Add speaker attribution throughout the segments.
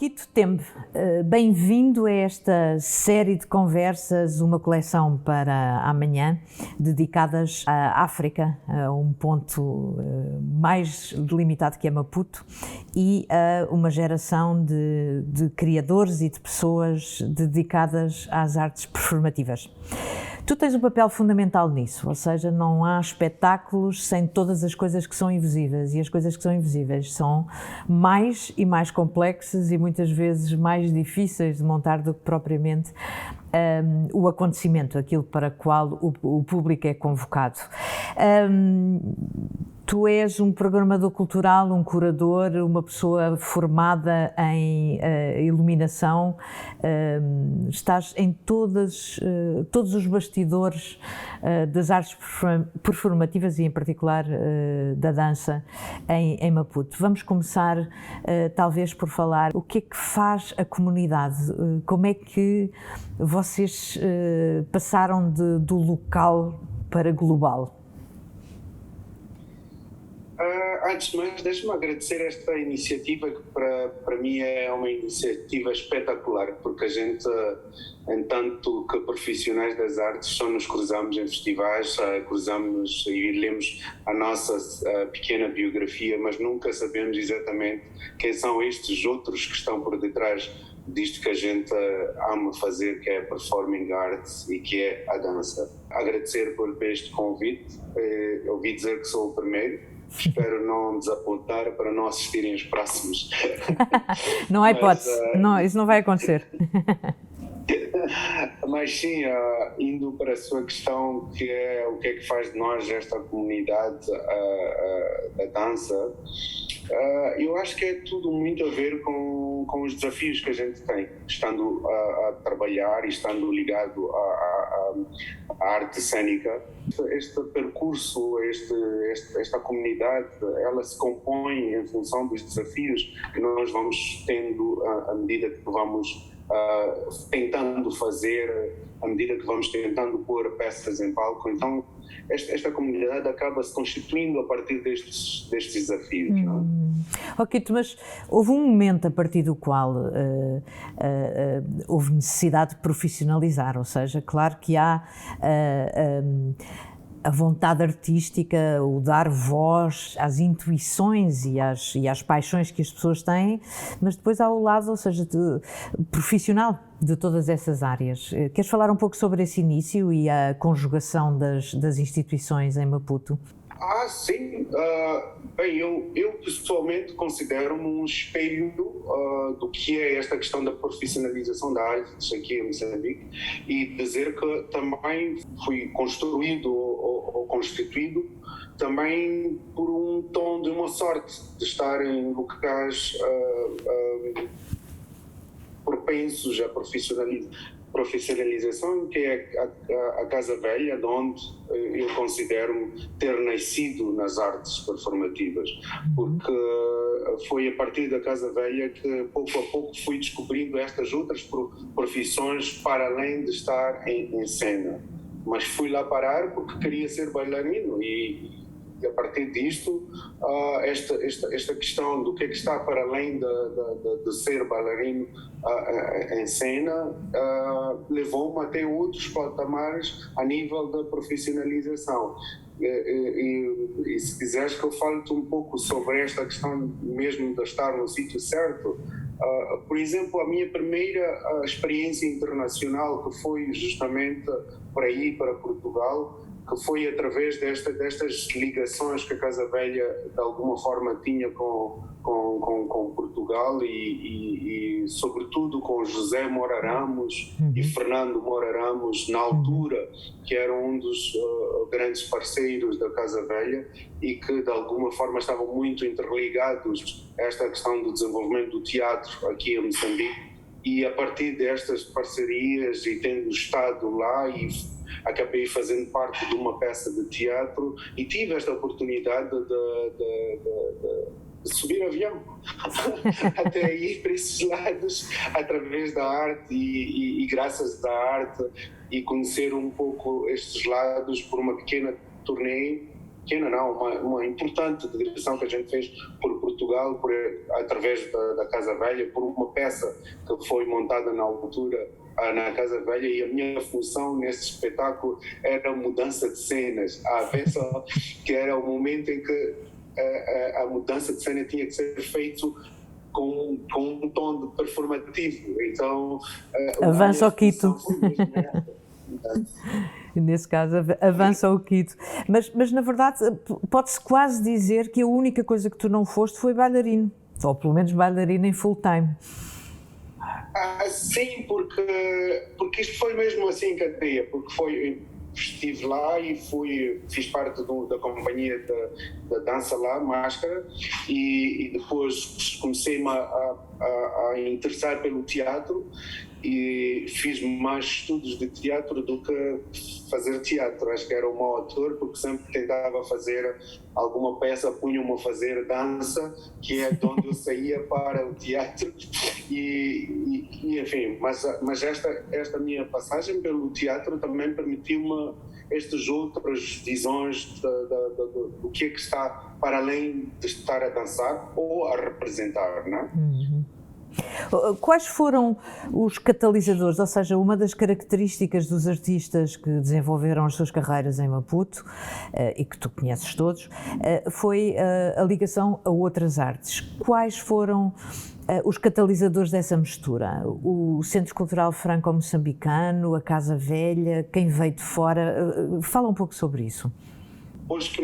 Speaker 1: Okito Tembe, bem-vindo a esta série de conversas, uma coleção para amanhã, dedicadas à África, a um ponto mais delimitado que é Maputo, e a uma geração de criadores e de pessoas dedicadas às artes performativas. Tu tens um papel fundamental nisso, ou seja, não há espetáculos sem todas as coisas que são invisíveis, e as coisas que são invisíveis são mais e mais complexas e muitas vezes mais difíceis de montar do que propriamente o acontecimento, aquilo para o qual o público é convocado. Tu és um programador cultural, um curador, uma pessoa formada em iluminação, estás em todos os bastidores das artes performativas e em particular da dança em Maputo. Vamos começar talvez por falar o que é que faz a comunidade, como é que vocês passaram do local para global?
Speaker 2: Antes de mais, deixe-me agradecer esta iniciativa, que para mim é uma iniciativa espetacular, porque a gente, em tanto que profissionais das artes, só nos cruzamos em festivais, cruzamos e lemos a nossa pequena biografia, mas nunca sabemos exatamente quem são estes outros que estão por detrás disto que a gente ama fazer, que é a performing arts e que é a dança. Agradecer por este convite, ouvi dizer que sou o primeiro. Espero não desapontar para não assistirem os próximos.
Speaker 1: Não há hipótese, não, isso não vai acontecer.
Speaker 2: Mas sim, indo para a sua questão, que é o que é que faz de nós esta comunidade da dança, eu acho que é tudo muito a ver com os desafios que a gente tem, estando a trabalhar e estando ligado à arte cênica. Este percurso, esta comunidade, ela se compõe em função dos desafios que nós vamos tendo à medida que vamos tentando fazer, à medida que vamos tentando pôr peças em palco. Então, esta comunidade acaba se constituindo a partir destes desafios. Não é?
Speaker 1: Ok, mas houve um momento a partir do qual houve necessidade de profissionalizar, ou seja, claro que há a vontade artística, o dar voz às intuições e às paixões que as pessoas têm, mas depois há o lado, ou seja, profissional de todas essas áreas. Queres falar um pouco sobre esse início e a conjugação das instituições em Maputo?
Speaker 2: Sim. Bem, eu pessoalmente considero-me um espelho do que é esta questão da profissionalização da arte aqui em Moçambique, e dizer que também fui construído ou constituído também por um tom de uma sorte de estar em locais propensos à profissionalização, que é a Casa Velha, de onde eu considero-me ter nascido nas artes performativas, porque foi a partir da Casa Velha que pouco a pouco fui descobrindo estas outras profissões para além de estar em cena. Mas fui lá parar porque queria ser bailarino, e a partir disto, esta questão do que é que está para além de ser bailarino em cena levou-me até outros patamares a nível da profissionalização. E se quiseres que eu fale-te um pouco sobre esta questão mesmo de estar no sítio certo, por exemplo, a minha primeira experiência internacional, que foi justamente para Portugal, que foi através destas ligações que a Casa Velha de alguma forma tinha com Portugal e sobretudo com José Moura Ramos e Fernando Moura Ramos, na altura, que eram um dos grandes parceiros da Casa Velha e que de alguma forma estavam muito interligados a esta questão do desenvolvimento do teatro aqui em Moçambique. E a partir destas parcerias e tendo estado lá, e acabei fazendo parte de uma peça de teatro e tive esta oportunidade de subir avião até ir para esses lados através da arte e graças à arte, e conhecer um pouco estes lados por uma pequena turnê pequena não, uma importante digressão que a gente fez por Portugal, através da Casa Velha, por uma peça que foi montada na altura na Casa Velha, e a minha função nesse espetáculo era a mudança de cenas, que era o momento em que a mudança de cena tinha que ser feito com um tom de performativo. Então
Speaker 1: avança o Quito. Nesse caso avança o Quito, mas na verdade pode-se quase dizer que a única coisa que tu não foste foi bailarino, ou pelo menos bailarino em full time.
Speaker 2: Sim, porque isto foi mesmo assim em cadeia, porque estive lá e fiz parte da companhia da dança lá, Máscara, e depois comecei-me a interessar pelo teatro e fiz mais estudos de teatro do que fazer teatro. Acho que era um mau ator, porque sempre tentava fazer alguma peça, punha-me a fazer dança, que é de onde eu saía para o teatro, e enfim, mas esta minha passagem pelo teatro também permitiu-me estas outras visões do que é que está para além de estar a dançar ou a representar, não é?
Speaker 1: Uhum. Quais foram os catalisadores, ou seja, uma das características dos artistas que desenvolveram as suas carreiras em Maputo, e que tu conheces todos, foi a ligação a outras artes. Quais foram os catalisadores dessa mistura? O Centro Cultural Franco-Moçambicano, a Casa Velha, quem veio de fora? Fala um pouco sobre isso.
Speaker 2: Depois que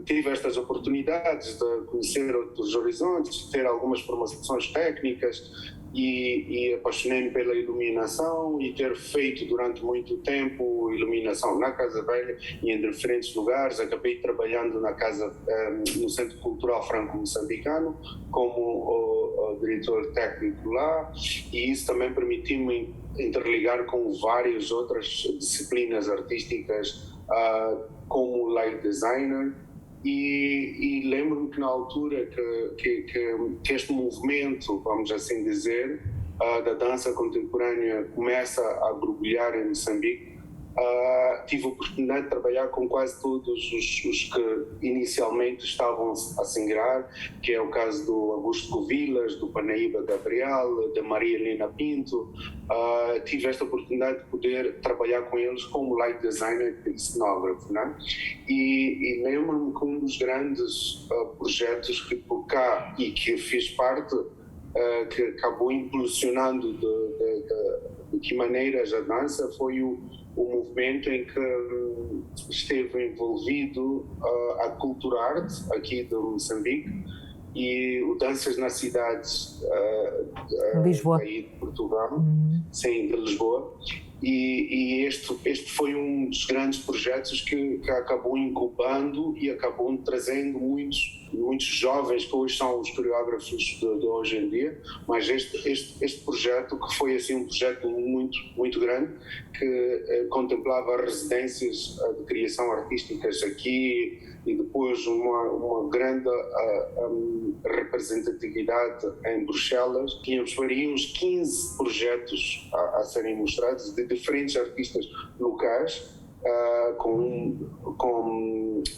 Speaker 2: tive estas oportunidades de conhecer outros horizontes, ter algumas formações técnicas e apaixonei-me pela iluminação e ter feito durante muito tempo iluminação na Casa Velha e em diferentes lugares. Acabei trabalhando no Centro Cultural Franco-Moçambicano como o diretor técnico lá, e isso também permitiu-me interligar com várias outras disciplinas artísticas, como light designer, e lembro-me que na altura que este movimento, vamos assim dizer, da dança contemporânea começa a borbulhar em Moçambique, tive a oportunidade de trabalhar com quase todos os que inicialmente estavam a singrar, que é o caso do Augusto Covilhas, do Panaíba Gabriel, da Maria Helena Pinto. Tive esta oportunidade de poder trabalhar com eles como light designer e cenógrafo, né? E lembro-me que um dos grandes projetos que por cá e que fiz parte, que acabou impulsionando de que maneiras a dança, foi o movimento em que esteve envolvido a Cultura Arte aqui de Moçambique e o Danças na Cidade
Speaker 1: Lisboa.
Speaker 2: Aí de Portugal, sim, de Lisboa. E este foi um dos grandes projetos que acabou incubando e acabou trazendo muitos jovens que hoje são os coreógrafos de hoje em dia, mas este projeto, que foi assim um projeto muito grande, que contemplava residências de criação artísticas aqui e depois uma grande representatividade em Bruxelas. Faríamos 15 projetos a serem mostrados de diferentes artistas locais,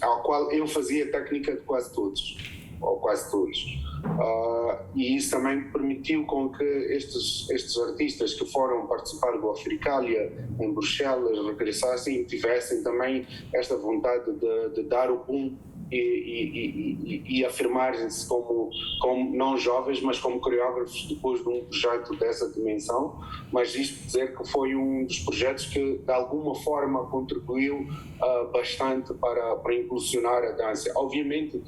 Speaker 2: ao qual eu fazia técnica de quase todos, ou quase todos. E isso também permitiu com que estes artistas que foram participar do Africalia em Bruxelas regressassem e tivessem também esta vontade de dar o boom e afirmarem-se como não jovens, mas como coreógrafos depois de um projeto dessa dimensão. Mas isto dizer que foi um dos projetos que de alguma forma contribuiu bastante para impulsionar a dança. Obviamente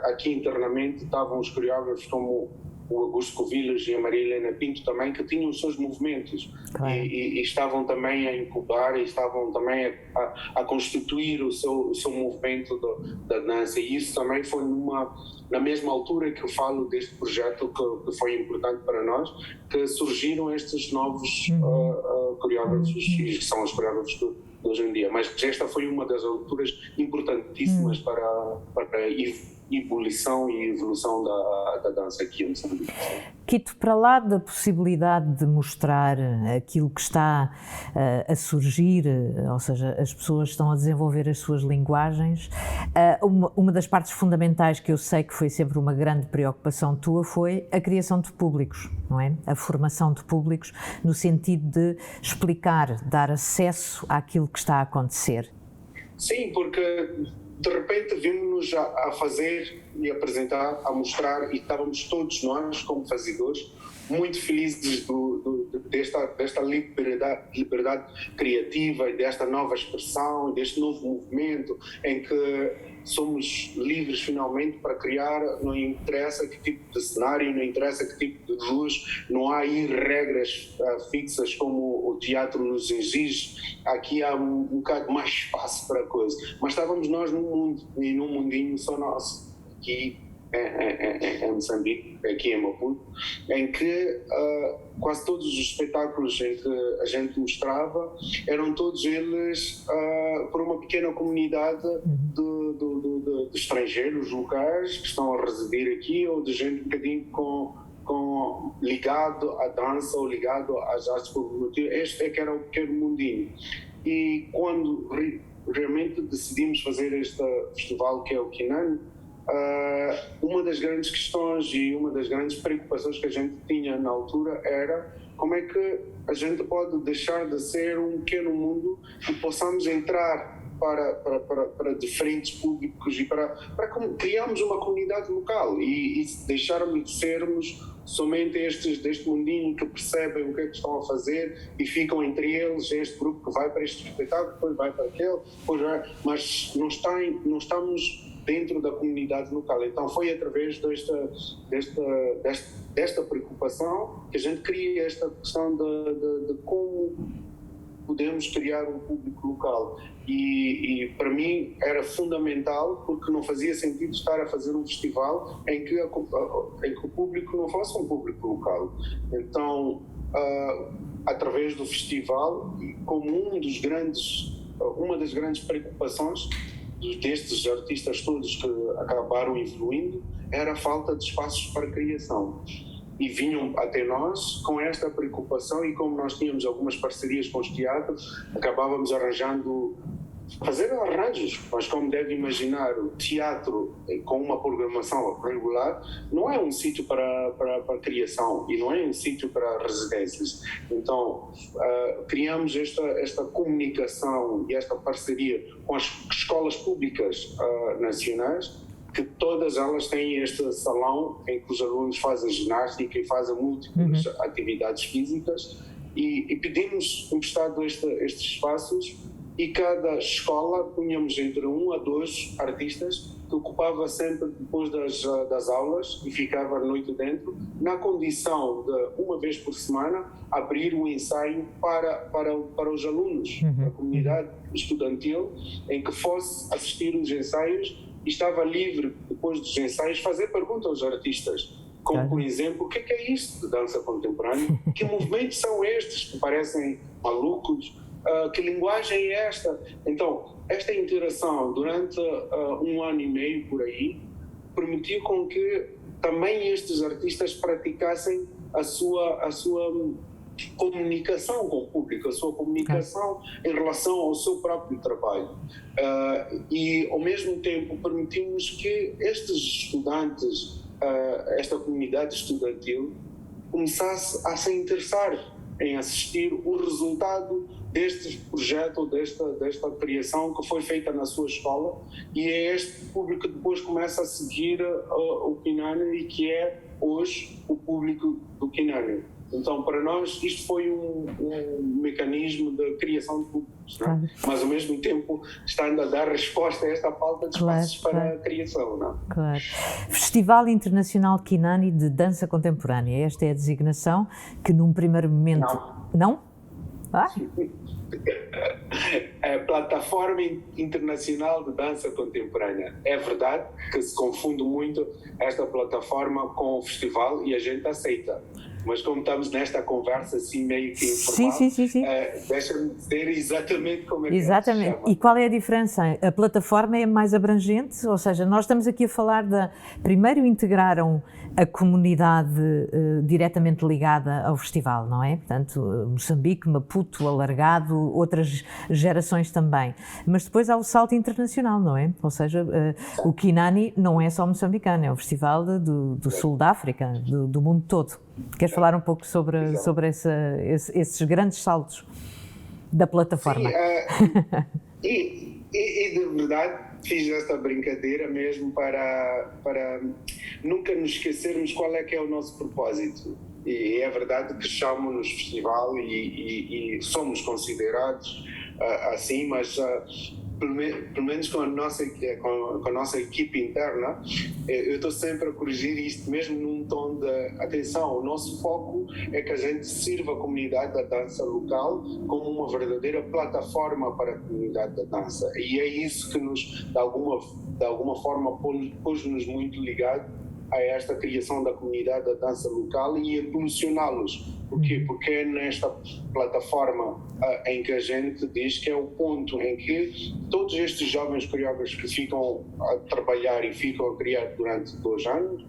Speaker 2: aqui internamente estavam os coreógrafos como o Augusto Covilhas e a Maria Helena Pinto também, que tinham os seus movimentos, claro. e estavam também a incubar e estavam também a constituir o seu movimento da dança, e isso também foi na mesma altura que eu falo deste projeto que foi importante para nós, que surgiram estes novos coreógrafos, e são os coreógrafos de hoje em dia. Mas esta foi uma das alturas importantíssimas para ir ebulição e evolução da dança aqui em Moçambique.
Speaker 1: Quito, para lá da possibilidade de mostrar aquilo que está a surgir, ou seja, as pessoas estão a desenvolver as suas linguagens, uma das partes fundamentais que eu sei que foi sempre uma grande preocupação tua foi a criação de públicos, não é? A formação de públicos no sentido de explicar, dar acesso àquilo que está a acontecer.
Speaker 2: Sim, porque de repente vimos-nos a fazer e apresentar, a mostrar, e estávamos todos nós, como fazedores, muito felizes desta liberdade criativa e desta nova expressão, deste novo movimento em que somos livres finalmente para criar, não interessa que tipo de cenário, não interessa que tipo de luz, não há aí regras fixas como o teatro nos exige, aqui há um bocado mais espaço para a coisa, mas estávamos nós num mundo, e num mundinho só nosso, aqui em Moçambique, aqui em Maputo, em que quase todos os espetáculos em que a gente mostrava eram todos eles por uma pequena comunidade de estrangeiros locais que estão a residir aqui, ou de gente um bocadinho ligado à dança ou ligado às artes performativas. Este é que era o pequeno mundinho. E quando realmente decidimos fazer este festival que é o Kinani, uma das grandes questões e uma das grandes preocupações que a gente tinha na altura era como é que a gente pode deixar de ser um pequeno mundo e possamos entrar para diferentes públicos e para criarmos uma comunidade local e deixarmos de sermos somente deste mundinho que percebem o que é que estão a fazer e ficam entre eles, este grupo que vai para este espetáculo, depois vai para aquele, depois vai, mas não estamos dentro da comunidade local. Então foi através desta preocupação que a gente cria esta questão de como podemos criar um público local. E para mim era fundamental, porque não fazia sentido estar a fazer um festival em que o público não fosse um público local. Então, através do festival, como uma das grandes preocupações destes artistas todos que acabaram evoluindo, era a falta de espaços para criação. E vinham até nós com esta preocupação, e como nós tínhamos algumas parcerias com os teatros, acabávamos fazer arranjos, mas como deve imaginar, o teatro com uma programação regular não é um sítio para criação e não é um sítio para residências. Então criamos esta comunicação e esta parceria com as escolas públicas nacionais, que todas elas têm este salão em que os alunos fazem ginástica e fazem múltiplas atividades físicas, e pedimos emprestado estes espaços, e cada escola punhamos entre 1 a 2 artistas que ocupava sempre depois das aulas e ficava a noite dentro, na condição de, uma vez por semana, abrir um ensaio para os alunos da comunidade estudantil, em que fosse assistir os ensaios e estava livre, depois dos ensaios, fazer perguntas aos artistas, como, por exemplo, o que é isto de dança contemporânea? Que movimentos são estes que parecem malucos? Que linguagem é esta? Então, esta interação durante 1 ano e meio, por aí, permitiu com que também estes artistas praticassem a sua comunicação com o público, a sua comunicação em relação ao seu próprio trabalho. E, ao mesmo tempo, permitimos que estes estudantes, esta comunidade estudantil, começasse a se interessar em assistir o resultado deste projeto, desta criação que foi feita na sua escola, e é este público que depois começa a seguir o Kinani, e que é hoje o público do Kinani. Então, para nós, isto foi um mecanismo de criação de públicos, não é? Mas, ao mesmo tempo, estando a dar resposta a esta falta de espaços para a criação. Não é?
Speaker 1: Claro. Festival Internacional Kinani de Dança Contemporânea. Esta é a designação que, num primeiro momento... Não?
Speaker 2: É a Plataforma Internacional de Dança Contemporânea. É verdade que se confunde muito esta plataforma com o festival, e a gente aceita. mas como estamos nesta conversa assim meio que informal,
Speaker 1: sim.
Speaker 2: Deixa-me dizer exatamente como é que
Speaker 1: Exatamente.
Speaker 2: se chama.
Speaker 1: E qual é a diferença? A plataforma é mais abrangente, ou seja, nós estamos aqui a falar primeiro integraram a comunidade diretamente ligada ao festival, não é? Portanto, Moçambique, Maputo, Alargado, outras gerações também. Mas depois há o salto internacional, não é? Ou seja, o Kinani não é só moçambicano, é um festival do sul da África, do mundo todo. Queres falar um pouco sobre esses grandes saltos da plataforma?
Speaker 2: Sim, e de verdade fiz esta brincadeira mesmo para nunca nos esquecermos qual é que é o nosso propósito. E é verdade que chamamos nos festival e somos considerados assim, mas pelo menos com a nossa equipe interna, eu estou sempre a corrigir isto, mesmo num tom de atenção. O nosso foco é que a gente sirva a comunidade da dança local como uma verdadeira plataforma para a comunidade da dança. E é isso que nos, de alguma forma, pôs-nos muito ligados a esta criação da comunidade da dança local e a promocioná-los. Por quê? Porque é nesta plataforma em que a gente diz que é o ponto em que todos estes jovens coreógrafos que ficam a trabalhar e ficam a criar durante 2 anos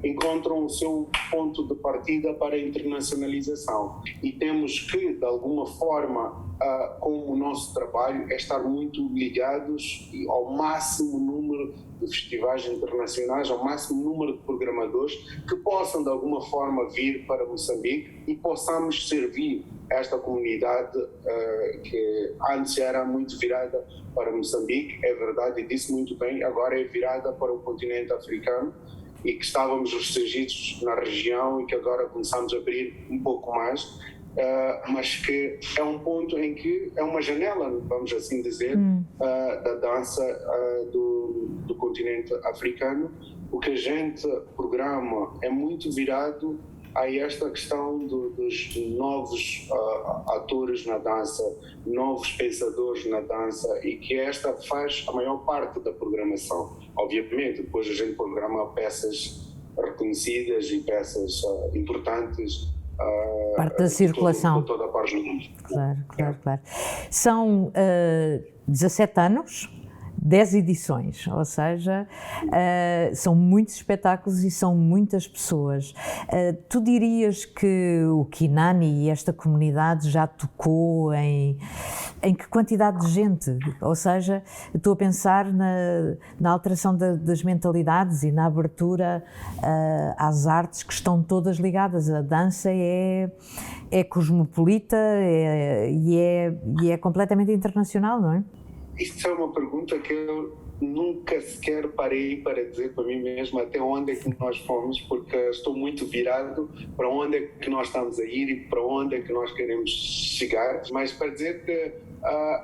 Speaker 2: encontram o seu ponto de partida para a internacionalização. E temos que, de alguma forma, com o nosso trabalho, é estar muito ligados ao máximo número de festivais internacionais, ao máximo número de programadores que possam, de alguma forma, vir para Moçambique e possamos servir esta comunidade que antes era muito virada para Moçambique, é verdade, e disse muito bem, agora é virada para o continente africano, e que estávamos restringidos na região e que agora começamos a abrir um pouco mais, mas que é um ponto em que é uma janela, vamos assim dizer, da dança do continente africano. O que a gente programa é muito virado a esta questão dos novos atores na dança, novos pensadores na dança, e que esta faz a maior parte da programação. Obviamente, depois a gente programa peças reconhecidas e peças importantes.
Speaker 1: Parte da circulação.
Speaker 2: De toda a parte do mundo.
Speaker 1: Claro. São 17 anos, 10 edições, ou seja, são muitos espetáculos e são muitas pessoas. Tu dirias que o Kinani e esta comunidade já tocou em que quantidade de gente? Ou seja, estou a pensar na alteração das mentalidades e na abertura às artes que estão todas ligadas. A dança é cosmopolita e é completamente internacional, não é?
Speaker 2: Isso é uma pergunta que eu nunca sequer parei para dizer para mim mesmo até onde é que nós fomos, porque estou muito virado para onde é que nós estamos a ir e para onde é que nós queremos chegar, mas para dizer que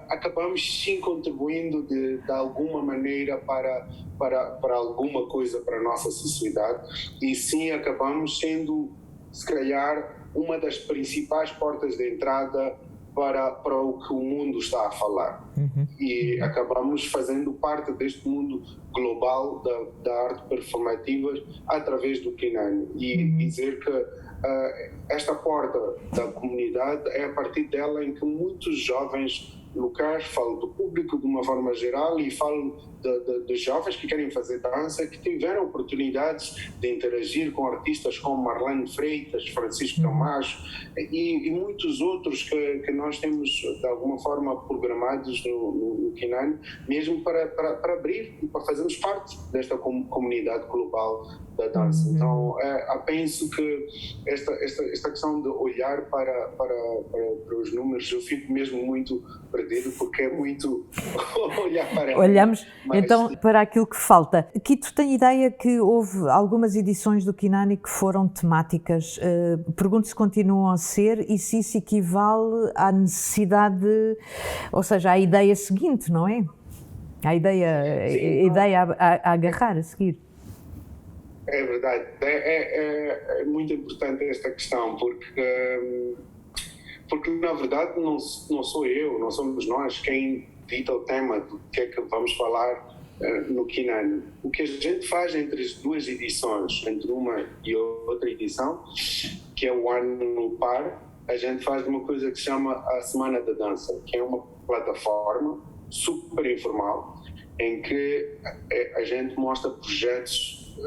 Speaker 2: acabamos sim contribuindo de alguma maneira para alguma coisa para a nossa sociedade, e sim acabamos sendo, se calhar, uma das principais portas de entrada para o que o mundo está a falar. E acabamos fazendo parte deste mundo global da arte performativa através do Kinani. E dizer que esta porta da comunidade é a partir dela em que muitos jovens locais, falo do público de uma forma geral e falo de jovens que querem fazer dança, que tiveram oportunidades de interagir com artistas como Marlene Freitas, Francisco Camacho e muitos outros que nós temos de alguma forma programados no Kinani, mesmo para abrir e para fazermos parte desta comunidade global da dança. Então, penso que esta questão de olhar para os números, eu fico mesmo muito perdido, porque é muito olhar para
Speaker 1: Olhamos então para aquilo que falta. Quito, tem ideia que houve algumas edições do Kinani que foram temáticas. Pergunto se continuam a ser e se isso equivale à necessidade, ou seja, à ideia seguinte, não é? A ideia a agarrar, a seguir.
Speaker 2: É verdade. É muito importante esta questão, porque na verdade não sou eu, não somos nós quem dita o tema do que é que vamos falar no Kinani. O que a gente faz entre as duas edições, entre uma e outra edição, que é o ano par, a gente faz uma coisa que se chama a Semana da Dança, que é uma plataforma super informal, em que a gente mostra projetos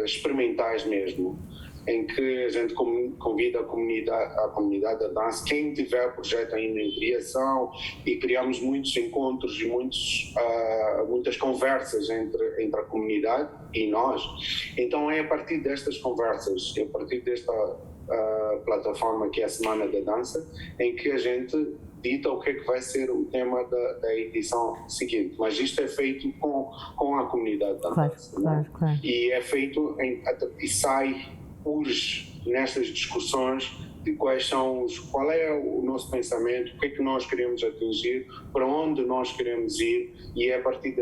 Speaker 2: experimentais mesmo, em que a gente convida a comunidade da dança, quem tiver projeto ainda em criação, e criamos muitos encontros e muitas conversas entre a comunidade e nós. Então é a partir destas conversas, é a partir desta plataforma que é a Semana da Dança, em que a gente dita o que é que vai ser o tema da edição seguinte, mas isto é feito com a comunidade da dança,
Speaker 1: claro.
Speaker 2: E é feito e urge nestas discussões de qual é o nosso pensamento, o que é que nós queremos atingir, para onde nós queremos ir, e é a partir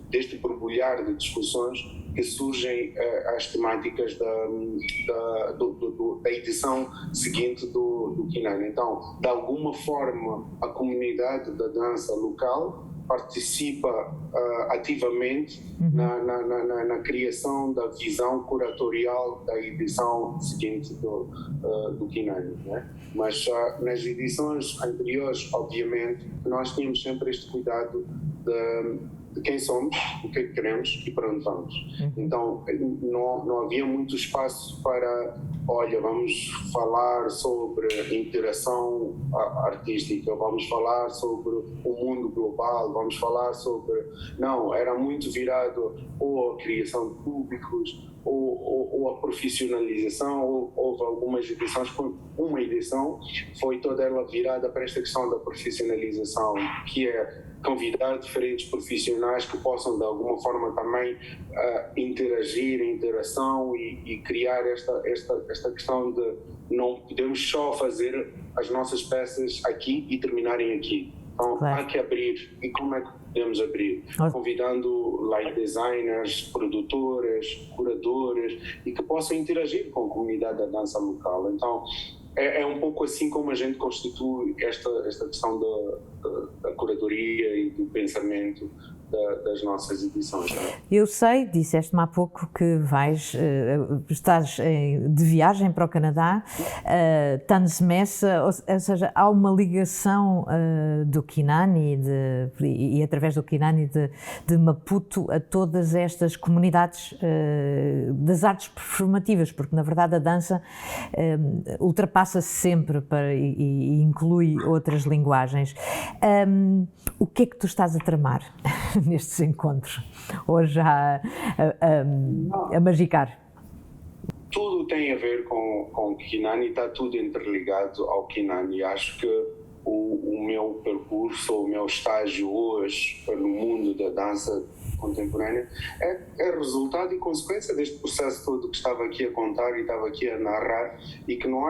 Speaker 2: deste borbulhar de discussões que surgem as temáticas da edição seguinte do Kinani. Então, de alguma forma, a comunidade da dança local participa ativamente na criação da visão curatorial da edição seguinte do Kinani, né? Mas nas edições anteriores, obviamente, nós tínhamos sempre este cuidado de quem somos, o que é que queremos e para onde vamos. Então, não havia muito espaço para, vamos falar sobre interação artística, vamos falar sobre o mundo global, vamos falar sobre... Não, era muito virado ou a criação de públicos, ou a profissionalização. Houve algumas edições, uma edição foi toda ela virada para esta questão da profissionalização, que é convidar diferentes profissionais que possam de alguma forma também interagir em interação e criar esta questão de não podemos só fazer as nossas peças aqui e terminarem aqui. Então há que abrir. E como é que podemos abrir? Convidando light designers, produtoras, curadoras, e que possam interagir com a comunidade da dança local. Então é um pouco assim como a gente constitui esta questão da curadoria e do pensamento das nossas edições.
Speaker 1: Eu sei, disseste-me há pouco que estás de viagem para o Canadá, Tanzmessa, ou seja, há uma ligação do Kinani e através do Kinani de Maputo a todas estas comunidades das artes performativas, porque na verdade a dança ultrapassa-se sempre e inclui outras linguagens. O que é que tu estás a tramar nestes encontros, ou já a magicar?
Speaker 2: Tudo tem a ver com o Kinani, está tudo interligado ao Kinani. Acho que o meu percurso, o meu estágio hoje no mundo da dança contemporânea é resultado e consequência deste processo todo que estava aqui a contar e estava aqui a narrar, e que não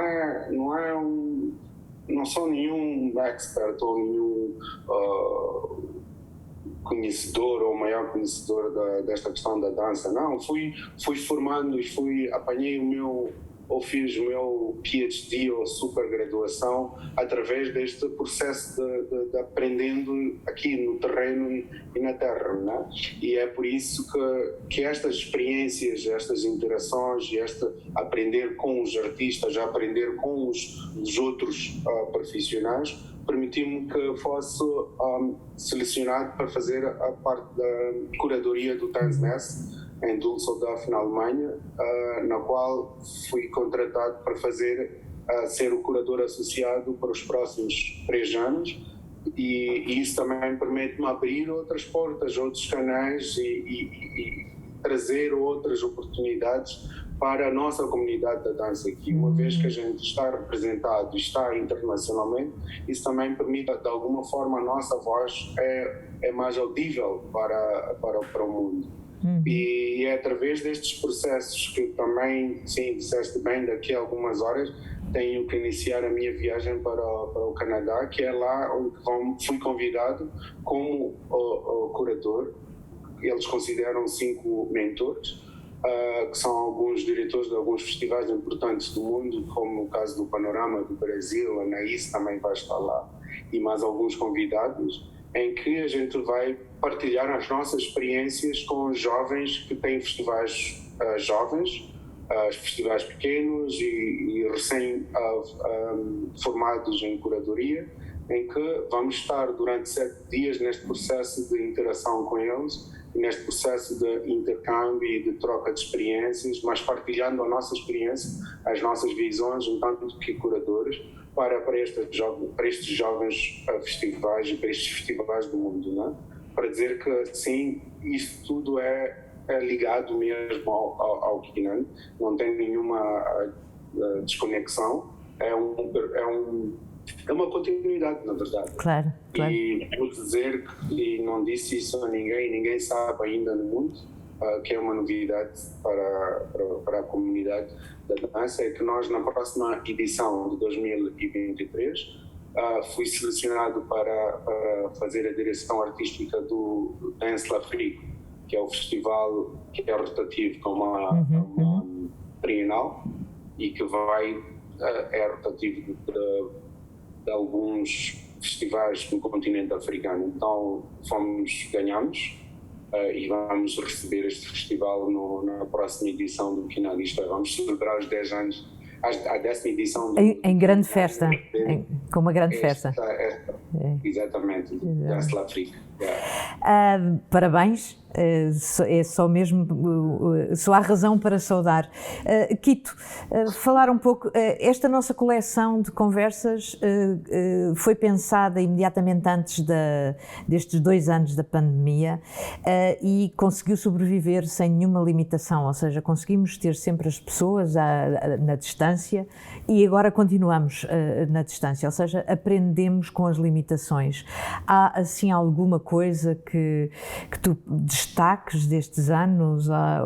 Speaker 2: sou nenhum expert ou nenhum conhecedor ou maior conhecedor desta questão da dança. Não, fui formando e apanhei fiz o meu PhD ou supergraduação através deste processo de aprendendo aqui no terreno e na terra, né? E é por isso que estas experiências, estas interações e aprender com os artistas, aprender com os outros profissionais, permitiu-me que fosse selecionado para fazer a parte da curadoria do Tanzmessa em Düsseldorf, na Alemanha, na qual fui contratado para ser o curador associado para os próximos 3 anos, e isso também permite-me abrir outras portas, outros canais e trazer outras oportunidades para a nossa comunidade da dança aqui. Uma vez que a gente está representado e está internacionalmente, isso também permite, de alguma forma, a nossa voz é mais audível para o mundo. E é através destes processos que também, sim, disseste bem, daqui a algumas horas tenho que iniciar a minha viagem para o Canadá, que é lá onde fui convidado como curador. Eles consideram 5 mentores, que são alguns diretores de alguns festivais importantes do mundo, como o caso do Panorama do Brasil, a Anaís também vai estar lá, e mais alguns convidados. em que a gente vai partilhar as nossas experiências com jovens que têm festivais jovens, festivais pequenos e recém-formados em curadoria, em que vamos estar durante 7 dias neste processo de interação com eles, neste processo de intercâmbio e de troca de experiências, mas partilhando a nossa experiência, as nossas visões, enquanto que curadores, para estes jovens festivais e para estes festivais do mundo, não é? Para dizer que sim, isso tudo é ligado mesmo ao Kinan, não tem nenhuma desconexão, é uma continuidade, na verdade.
Speaker 1: Claro.
Speaker 2: E vou dizer, e não disse isso a ninguém sabe ainda no mundo, que é uma novidade para a comunidade da dança, é que nós, na próxima edição de 2023, fui selecionado para fazer a direção artística do Dance l'Afrique, que é o festival que é rotativo com uma trienal e que é rotativo de alguns festivais no continente africano. Então ganhamos e vamos receber este festival na próxima edição do Finalista. Vamos celebrar os 10 anos, a 10ª edição.
Speaker 1: Em grande festa, com uma grande festa.
Speaker 2: Exatamente, Dance l'Afrique.
Speaker 1: Parabéns, é só mesmo, só há razão para saudar. Kito, falar um pouco, esta nossa coleção de conversas foi pensada imediatamente antes destes 2 anos da pandemia e conseguiu sobreviver sem nenhuma limitação, ou seja, conseguimos ter sempre as pessoas na distância e agora continuamos na distância, ou seja, aprendemos com as limitações. Há assim alguma coisa que tu destaques destes anos? Há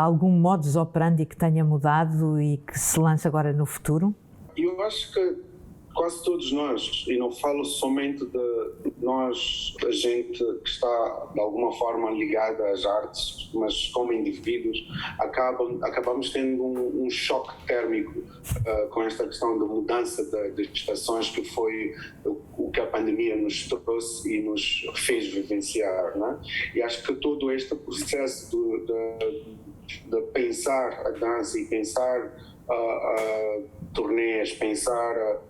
Speaker 1: algum modus operandi que tenha mudado e que se lança agora no futuro?
Speaker 2: Eu acho que quase todos nós, e não falo somente de nós, a gente que está de alguma forma ligada às artes, mas como indivíduos, acabamos tendo um choque térmico com esta questão da mudança das estações, que foi o que a pandemia nos trouxe e nos fez vivenciar, não é? E acho que todo este processo de pensar a dança e pensar turnês, pensar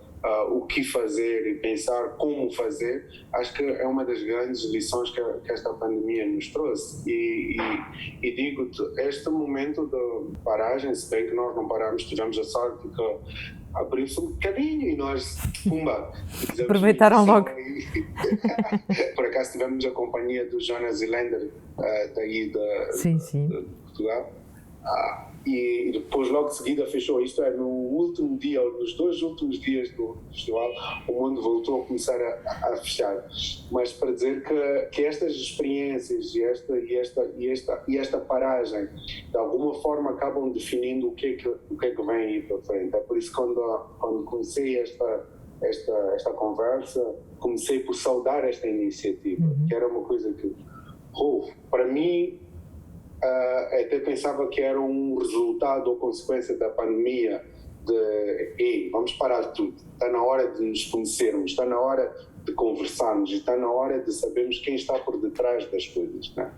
Speaker 2: o que fazer e pensar como fazer, acho que é uma das grandes lições que esta pandemia nos trouxe. E digo-te, este momento de paragem, se bem que nós não paramos, tivemos a sorte que abrimos um bocadinho e nós, pumba,
Speaker 1: aproveitaram logo.
Speaker 2: Por acaso tivemos a companhia do Jonas Zelander, daí de Portugal. E depois logo de seguida fechou, isto é, no último dia, ou nos 2 últimos dias do festival, o mundo voltou a começar a fechar. Mas para dizer que estas experiências e esta paragem de alguma forma acabam definindo o que é que vem aí para frente. É por isso que quando comecei esta conversa, comecei por saudar esta iniciativa, que era uma coisa que, para mim, até pensava que era um resultado ou consequência da pandemia vamos parar tudo, está na hora de nos conhecermos, está na hora de conversarmos e está na hora de sabermos quem está por detrás das coisas, né?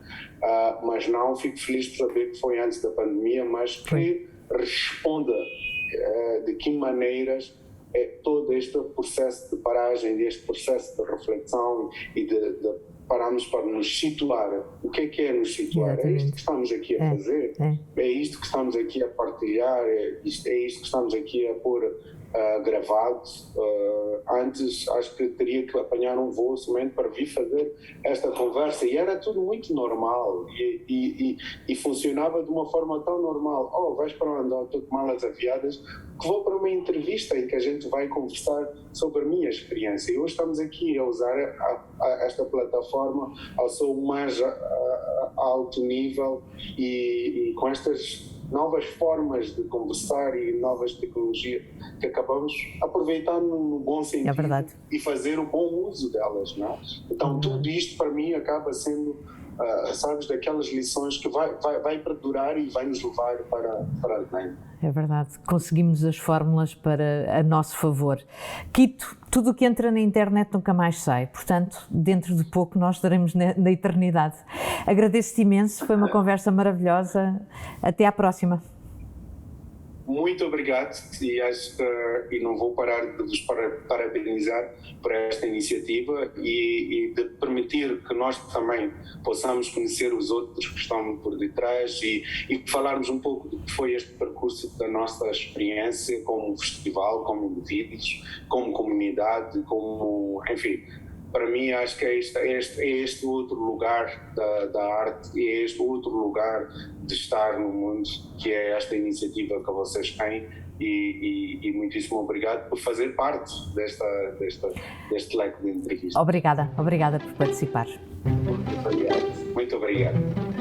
Speaker 2: Mas não, fico feliz por saber que foi antes da pandemia, mas que responda de que maneiras é todo este processo de paragem, este processo de reflexão e de pararmos para nos situar. O que é nos situar? Exatamente. É isto que estamos aqui a fazer? É isto que estamos aqui a partilhar? É isto que estamos aqui a pôr gravado? Antes acho que teria que apanhar um voo somente para vir fazer esta conversa e era tudo muito normal e funcionava de uma forma tão normal. Vais para onde? Estou com malas aviadas, que vou para uma entrevista em que a gente vai conversar sobre a minha experiência. E hoje estamos aqui a usar esta plataforma ao seu mais alto nível e com estas novas formas de conversar e novas tecnologias que acabamos aproveitando no bom sentido e fazer o bom uso delas, não é? Então tudo isto para mim acaba sendo sabes, daquelas lições que vai perdurar e vai nos levar para além.
Speaker 1: É verdade, conseguimos as fórmulas para a nosso favor. Quito, tudo o que entra na internet nunca mais sai, portanto, dentro de pouco nós estaremos na eternidade. Agradeço-te imenso, foi uma conversa maravilhosa. Até à próxima.
Speaker 2: Muito obrigado e não vou parar de vos parabenizar por esta iniciativa e de permitir que nós também possamos conhecer os outros que estão por detrás e falarmos um pouco do que foi este percurso da nossa experiência como festival, como indivíduos, como comunidade, enfim. Para mim, acho que é este outro lugar da arte, é este outro lugar de estar no mundo, que é esta iniciativa que vocês têm e muitíssimo obrigado por fazer parte deste leque de entrevistas.
Speaker 1: Obrigada por participar.
Speaker 2: Muito obrigado.